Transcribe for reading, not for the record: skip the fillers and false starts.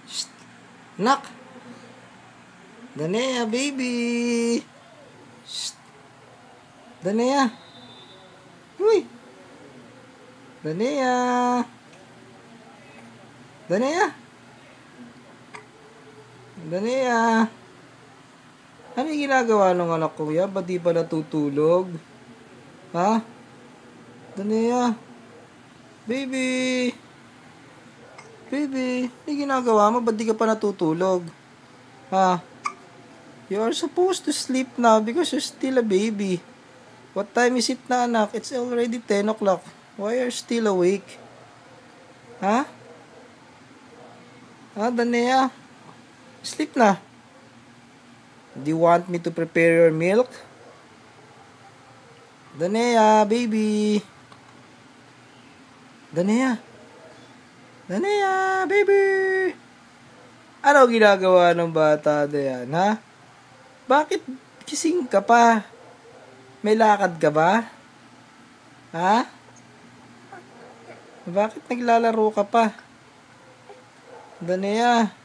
Shh. Nak. Danea, baby. Shh. Danea. Uy. Danea. Danea. Danea. Ano yung ginagawa ng anak ko ya? Ba't di pa natutulog? Ha? Danea. Baby. Baby. Ano yung ginagawa mo? Ba't di ka pa natutulog? Ha? You are supposed to sleep now because you're still a baby. What time is it na, anak? It's already 10 o'clock. Why are you still awake? Ha? Ha, Danea? Sleep na. Do you want me to prepare your milk? Danea, baby. Danea. Danea, baby. Ano ginagawa ng bata na yan, ha? Bakit kising ka pa? May lakad ka ba? Ha? Bakit naglalaro ka pa? Danea.